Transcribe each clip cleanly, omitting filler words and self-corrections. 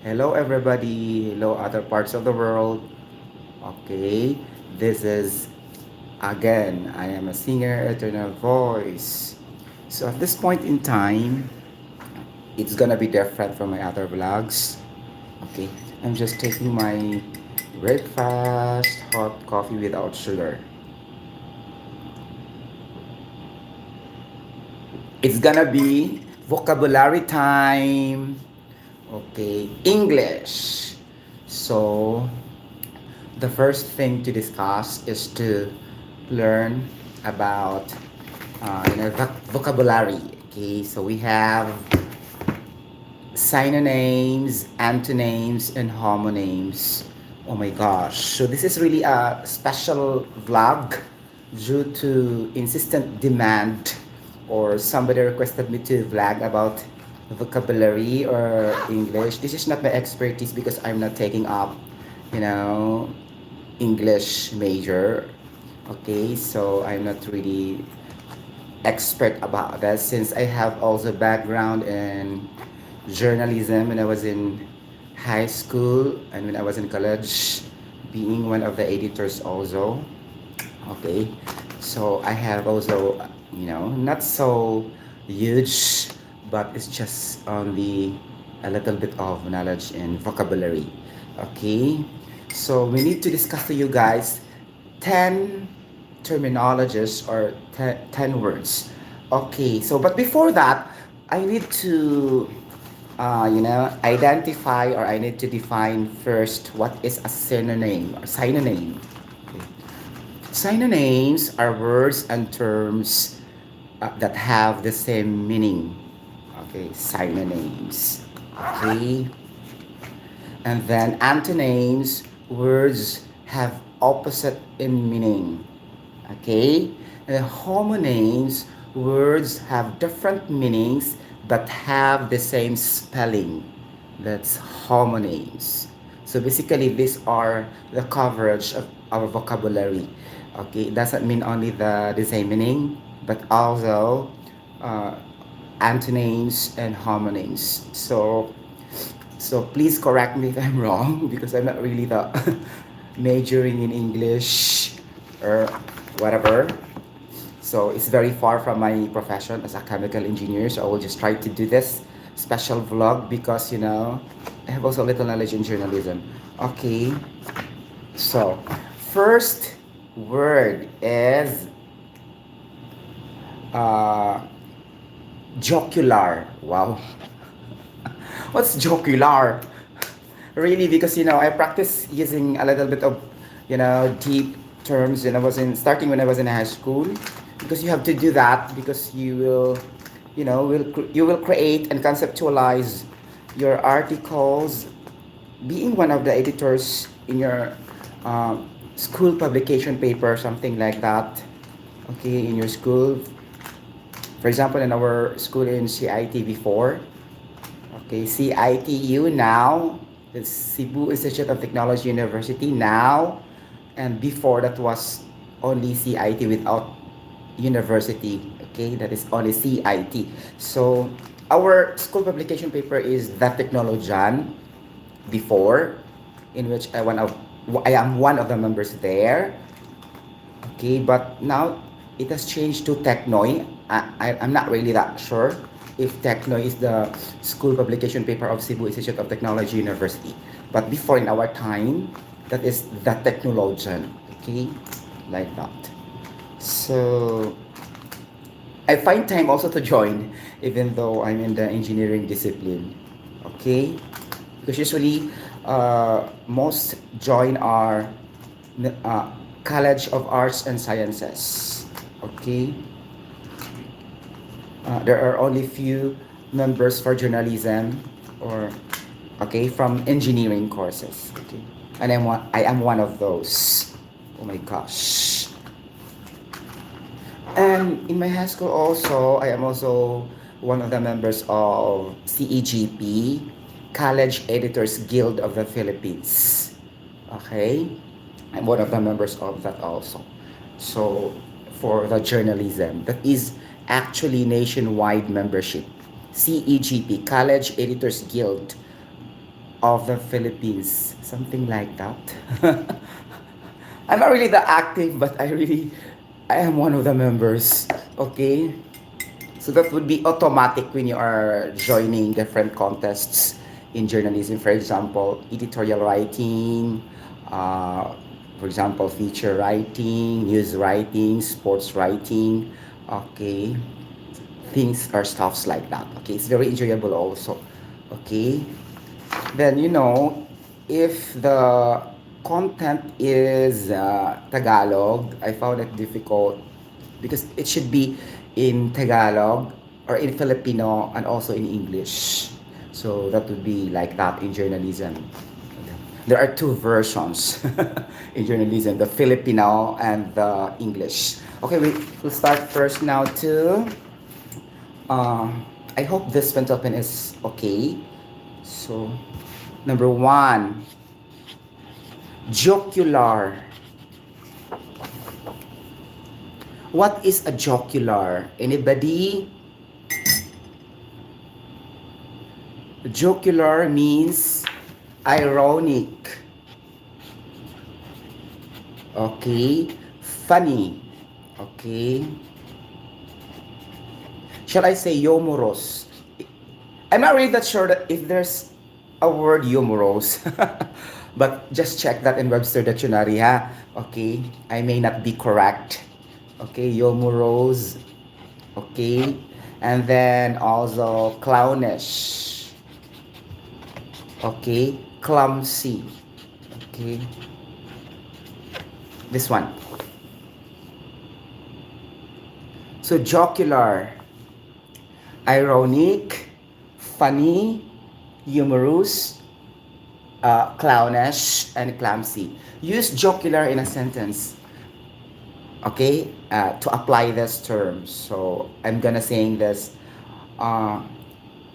Hello, everybody. Hello, other parts of the world. Okay, this is again. I am a singer, eternal voice. So at this point in time, it's gonna be different from my other vlogs. Okay, I'm just taking my breakfast, hot coffee without sugar. It's gonna be vocabulary time. Okay, English. So the first thing to discuss is to learn about vocabulary. Okay, so we have synonyms, antonyms, and homonyms. Oh my gosh! So this is really a special vlog due to insistent demand, or somebody requested me to vlog about vocabulary or English. This is not my expertise because I'm not taking up, you know, English major. Okay, so I'm not really expert about that since I have also background in journalism when I was in high school and when I was in college, being one of the editors also. Okay, so I have also, not so huge, but it's just only a little bit of knowledge and vocabulary. Okay, so we need to discuss to you guys 10 terminologies or 10 words. Okay, so but before that, I need to identify, or I need to define first what is a synonym or synonym. Okay. Synonyms are words and terms that have the same meaning. Okay, synonyms. Okay, and then antonyms, words have opposite in meaning. Okay, and homonyms, words have different meanings but have the same spelling. That's homonyms. So basically, these are the coverage of our vocabulary. Okay, it doesn't mean only the same meaning, but also uh, antonyms and homonyms. So please correct me if I'm wrong because I'm not really the majoring in English or whatever. So it's very far from my profession as a chemical engineer. So I will just try to do this special vlog because I have also little knowledge in journalism. Okay, so first word is uh, jocular. Wow, what's jocular? Really, because I practice using a little bit of deep terms when I was in starting when I was in high school, because you have to do that because you will you will create and conceptualize your articles, being one of the editors in your uh, school publication paper, something like that. Okay, in your school, for example, in our school in CIT before. Okay, CITU now, it's Cebu Institute of Technology University now, and before that was only CIT without university. Okay, that is only CIT. So our school publication paper is The Technologian before, in which I am one of the members there. Okay, but now it has changed to Technoy. I'm not really that sure if Technoy is the school publication paper of Cebu Institute of Technology University. But before, in our time, that is the Technologian. Okay, like that. So I find time also to join, even though I'm in the engineering discipline. Okay, because usually most join our uh, College of Arts and Sciences. Okay, there are only few members for journalism or from engineering courses. Okay, and I am one of those. Oh my gosh. And in my high school also, I am also one of the members of CEGP, College Editors Guild of the Philippines. Okay, I'm one of the members of that also. So for the journalism, that is actually nationwide membership. CEGP, College Editors Guild of the Philippines, something like that. I'm not really that active, but I am one of the members. Okay, so that would be automatic when you are joining different contests in journalism. For example, editorial writing, uh, for example, feature writing, news writing, sports writing. Okay, things or stuffs like that. Okay, it's very enjoyable also. Okay, then if the content is Tagalog, I found it difficult because it should be in Tagalog or in Filipino and also in English. So that would be like that in journalism. There are two versions in journalism, the Filipino and the English. Okay, we'll start first now to uh, I hope this pencil pen is okay. So number one, jocular. What is a jocular? Anybody? Jocular means ironic. Okay. Funny. Okay. Shall I say humorous? I'm not really that sure that if there's a word humorous. But just check that in Webster Dictionary, ha? Okay. I may not be correct. Okay. Humorous. Okay. And then also clownish. Okay. Clumsy. Okay. This one. So jocular, ironic, funny, humorous, clownish, and clumsy. Use jocular in a sentence, okay, to apply this term. So I'm gonna saying this. Uh,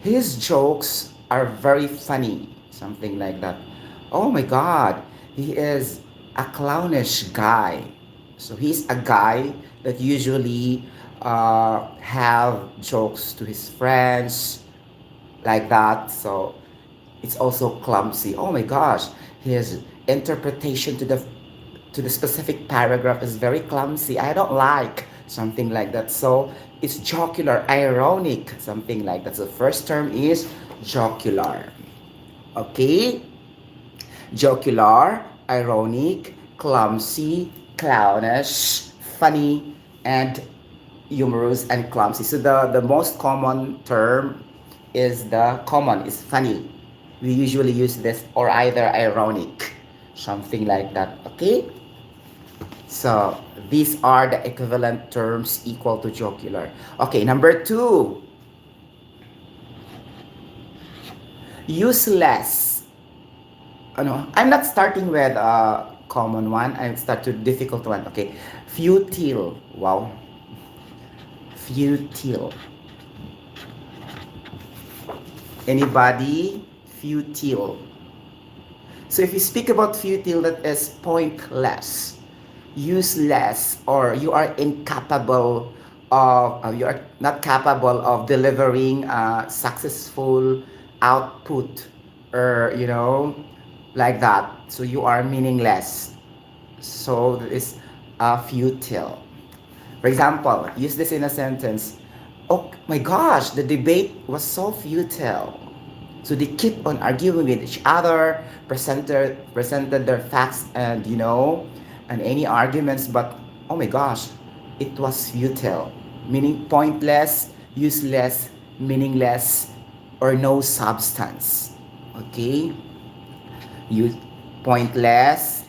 his jokes are very funny, something like that. Oh my God, he is a clownish guy. So he's a guy that usually have jokes to his friends like that. So it's also clumsy. Oh my gosh, his interpretation to the specific paragraph is very clumsy. I don't like something like that. So it's jocular, ironic, something like that. So the first term is jocular. Okay? Jocular, ironic, clumsy, clownish, funny, and humorous and clumsy. So the most common term is funny. We usually use this or either ironic, something like that. Okay? So these are the equivalent terms equal to jocular. Okay, number two, useless. I'm not starting with a common one. I start to difficult one. Okay, futile. Wow, futile. Anybody? Futile. So if you speak about futile, that is pointless, useless, or you are incapable of, you are not capable of delivering a successful output, or like that. So you are meaningless. So that is futile. For example, use this in a sentence. Oh my gosh, the debate was so futile. So they keep on arguing with each other, presented their facts and and any arguments, but oh my gosh, it was futile, meaning pointless, useless, meaningless, or no substance. Okay, you pointless.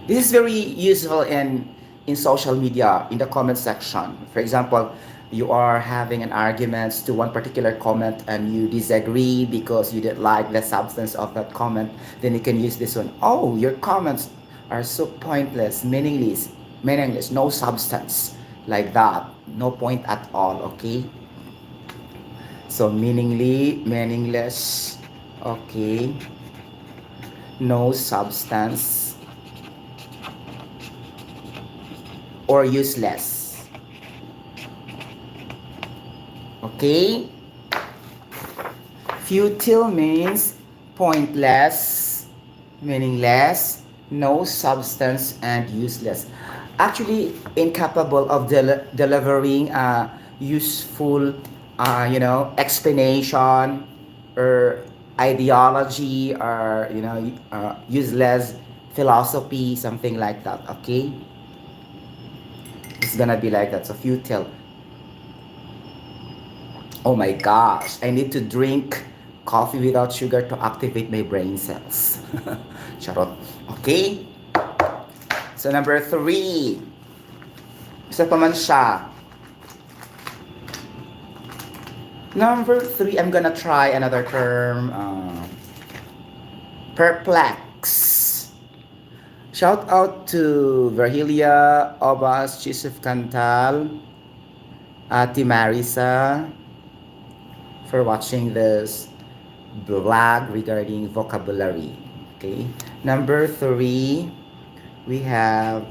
This is very useful in social media in the comment section. For example, you are having an argument to one particular comment and you disagree because you didn't like the substance of that comment, then you can use this one. Oh, your comments are so pointless, meaningless, no substance, like that, no point at all. Okay, so meaningless, okay, no substance, or useless. Okay, Futile means pointless, meaningless, no substance, and useless. Actually, incapable of delivering a useful, explanation or ideology or useless philosophy, something like that. Okay, it's gonna be like that. So futile. Oh my gosh, I need to drink coffee without sugar to activate my brain cells. Charot. Okay? So number three. Isa pa man siya. Number three, I'm gonna try another term. Perplex. Shout out to Virgilia, Obas, Chisif Cantal, Ati Marisa, for watching this vlog regarding vocabulary. Okay. Number three, we have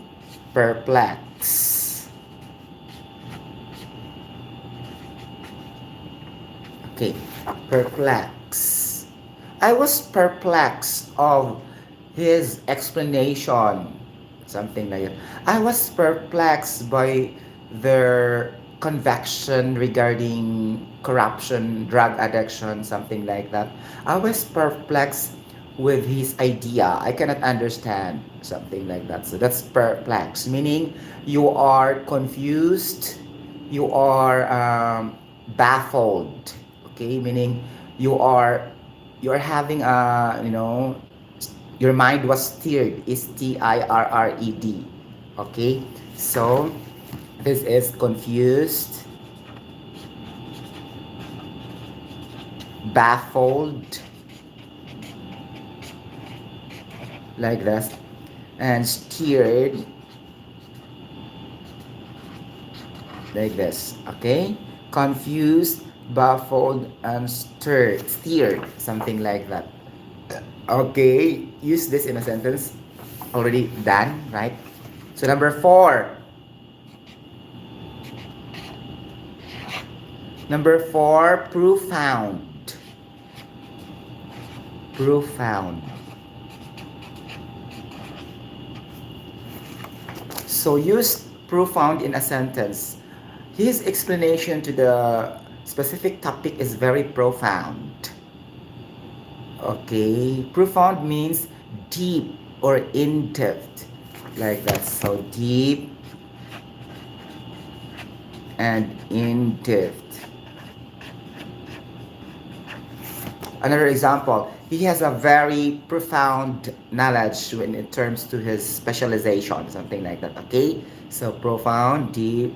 perplex. Okay, perplex. I was perplexed of his explanation, something like that. I was perplexed by their conviction regarding corruption, drug addiction, something like that. I was perplexed with his idea. I cannot understand, something like that. So that's perplexed, meaning you are confused, you are baffled. Okay, meaning you are you're having a your mind was stirred, is tirred. Okay, so this is confused, baffled, like this, and stirred, like this. Okay, confused, baffled, and steered, something like that. Okay, use this in a sentence. Already done, right? So number four. Number four, profound. Profound. So use profound in a sentence. His explanation to the specific topic is very profound. Okay, profound means deep or in depth, like that. So deep and in depth. Another example, he has a very profound knowledge when it terms to his specialization, something like that. Okay, so profound, deep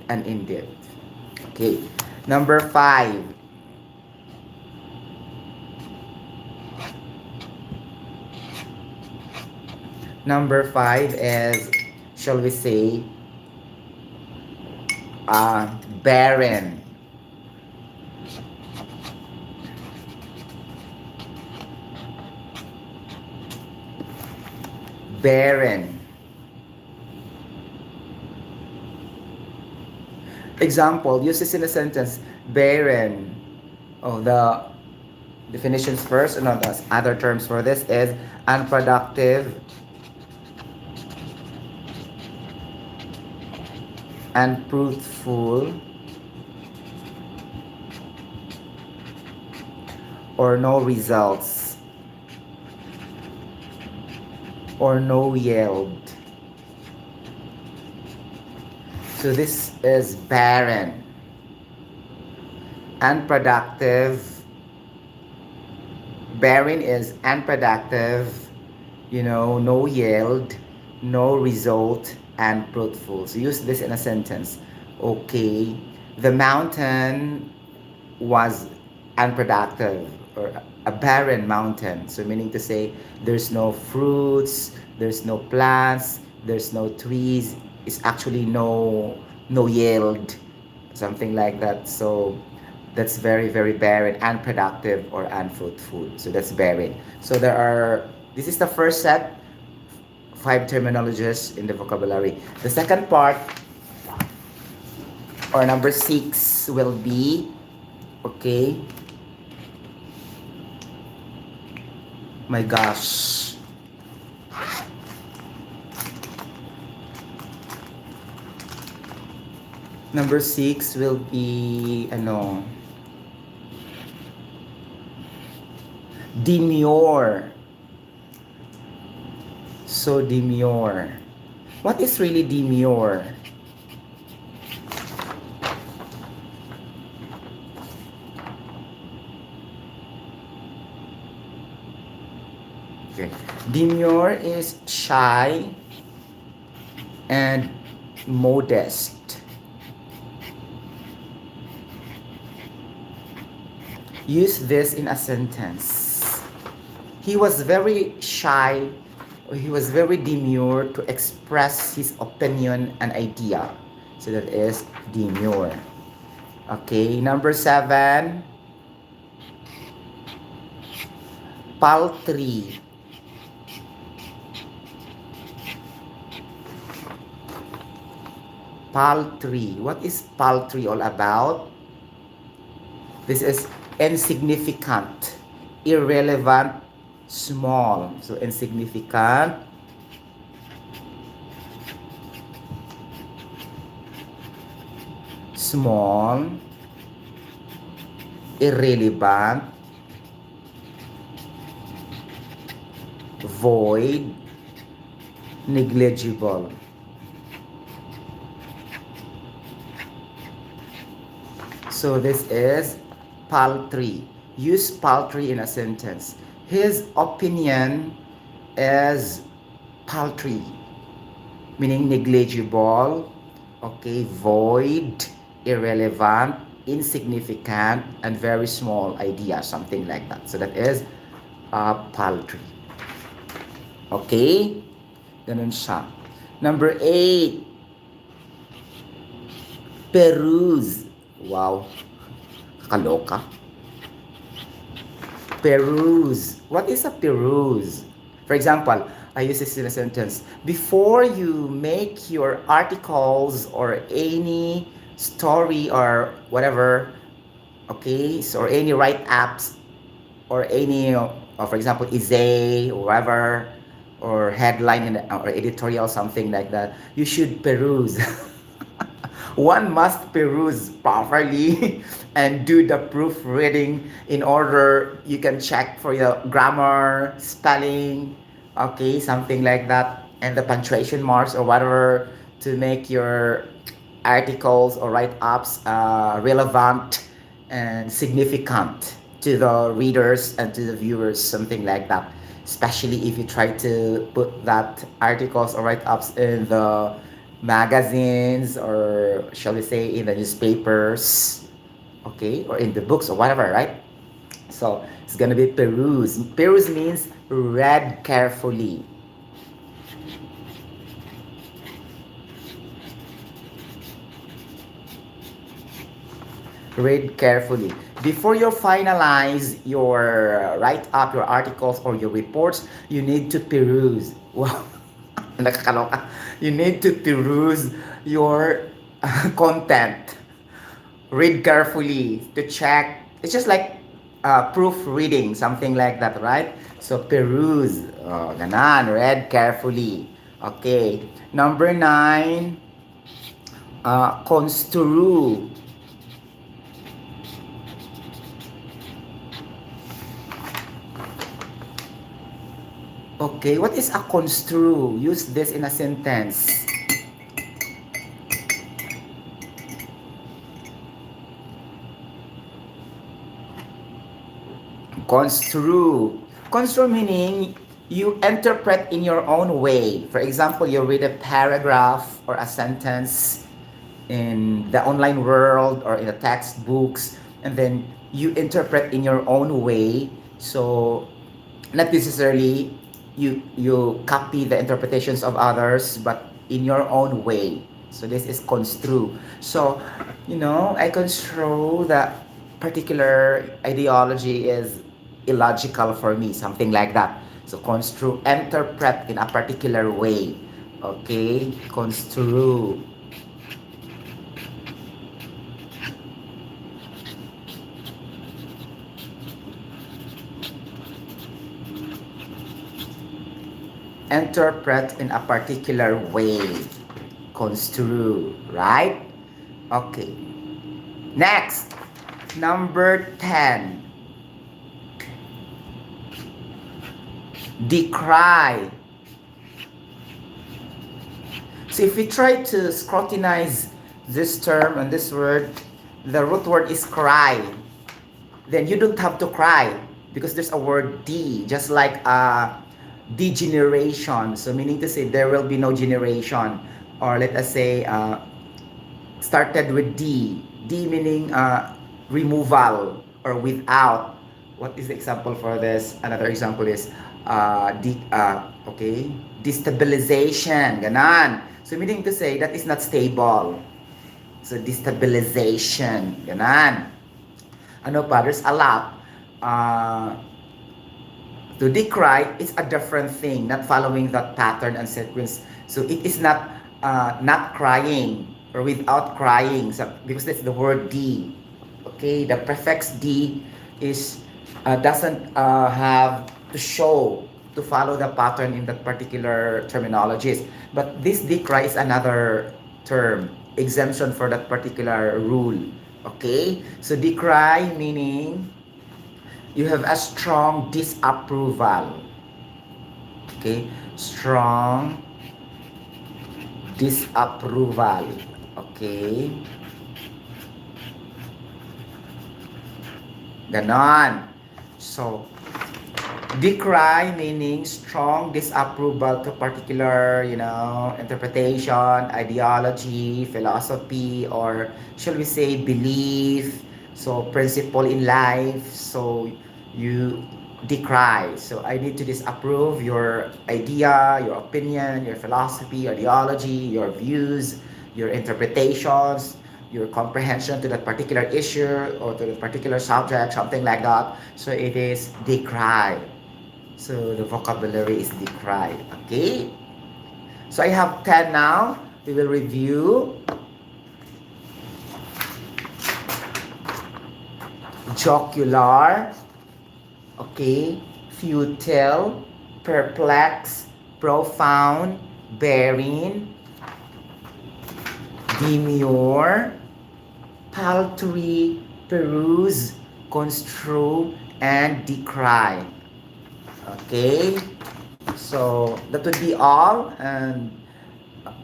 and in depth. Okay, number five. Number five is, shall we say, barren. Barren. Example, use this in a sentence. Barren. Oh, the definitions first, and the other terms for this is unproductive, unfruitful, or no results, or no yield. So this is barren, unproductive. Barren is unproductive, no yield, no result, and fruitful. So use this in a sentence. Okay, the mountain was unproductive, or a barren mountain. So meaning to say there's no fruits, there's no plants, there's no trees. It's actually no yield, something like that. So that's very, very barren, unproductive, or unfruitful. So that's barren. So this is the first set, 5 terminologies in the vocabulary. The second part, or number 6, will be, okay, My gosh. Number 6 will be, ano, demure. So, demure. What is really demure? Okay. Demure is shy and modest. Use this in a sentence. He was very shy, he was very demure to express his opinion and idea. So that is demure. Okay, number 7, paltry. Paltry. What is paltry all about? This is insignificant, irrelevant, small. So insignificant, small, irrelevant, void, negligible. So this is paltry. Use paltry in a sentence. His opinion is paltry, meaning negligible, okay, void, irrelevant, insignificant, and very small idea, something like that. So that is paltry. Okay? Ganun siya. Number 8, peruse. Wow. Kaloka. Peruse. What is a peruse? For example, I use this in a sentence. Before you make your articles or any story or whatever, okay, so or any write-ups or any, for example, essay or whatever, or headline in or editorial, something like that, you should peruse. One must peruse properly and do the proofreading in order you can check for your grammar, spelling, okay, something like that, and the punctuation marks or whatever to make your articles or write-ups relevant and significant to the readers and to the viewers, something like that. Especially if you try to put that articles or write-ups in the magazines, or shall we say in the newspapers, okay, or in the books or whatever, right? So it's gonna be peruse. Peruse means read carefully. Read carefully. Before you finalize your write-up, your articles, or your reports, you need to peruse. Wow. Nakakaloka. You need to peruse your content. Read carefully to check. It's just like proofreading, something like that, right? So peruse. Oh, ganan. Read carefully. Okay. Number 9, construe. Okay, what is a construe? Use this in a sentence. Construe. Construe meaning you interpret in your own way. For example, you read a paragraph or a sentence in the online world or in the textbooks, and then you interpret in your own way. So not necessarily you copy the interpretations of others, but in your own way. So this is construe. So I construe that particular ideology is illogical for me, something like that. So construe, interpret in a particular way. Okay, construe. interpret in a particular way. Construe, right? Okay. Next, number 10. Decry. So if we try to scrutinize this term and this word, the root word is cry. Then you don't have to cry because there's a word D, just like degeneration. So meaning to say there will be no generation, or let us say started with D. D meaning removal or without. What is the example for this? Another example is okay, destabilization. Ganon. So meaning to say that is not stable. So destabilization. Ganon. Ano pa? There's a lot. To decry is a different thing, not following that pattern and sequence. So it is not crying or without crying, so, because that's the word D. Okay, the prefix D is doesn't have to show to follow the pattern in that particular terminologies. But this decry is another term, exemption for that particular rule. Okay, so decry meaning you have a strong disapproval. Okay, strong disapproval. Okay, ganon. So decry meaning strong disapproval to particular, interpretation, ideology, philosophy, or shall we say belief, so principle in life. So you decry. So I need to disapprove your idea, your opinion, your philosophy, ideology, your views, your interpretations, your comprehension to that particular issue or to the particular subject, something like that. So it is decry. So the vocabulary is decry. Okay? So I have 10 now. We will review. Jocular. Okay? Futile. Perplex. Profound. Bearing. Demure. Paltry. Peruse. Construe. And decry. Okay, so that would be all, and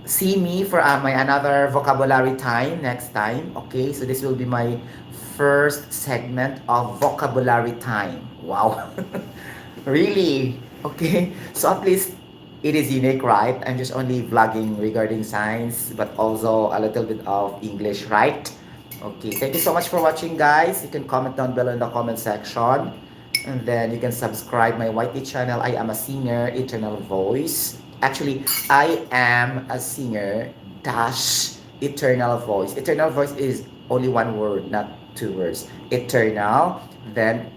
see me for my another vocabulary time next time. Okay, so this will be my first segment of vocabulary time. Wow. Really? Okay, so at least it is unique, right? I'm just only vlogging regarding science, but also a little bit of English, right? Okay, thank you so much for watching, guys. You can comment down below in the comment section. And then you can subscribe my YT channel. I am a singer, Eternal Voice. Actually, I am a singer dash Eternal Voice. Eternal Voice is only one word, not two words. Eternal, then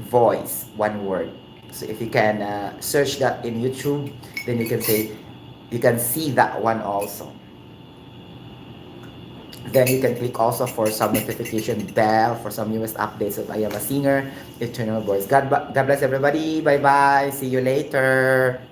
voice, one word. So if you can search that in YouTube, then you can see that one also. Then you can click also for some notification bell for some newest updates of I Am a Singer, Eternal Voice. God bless everybody. Bye-bye. See you later.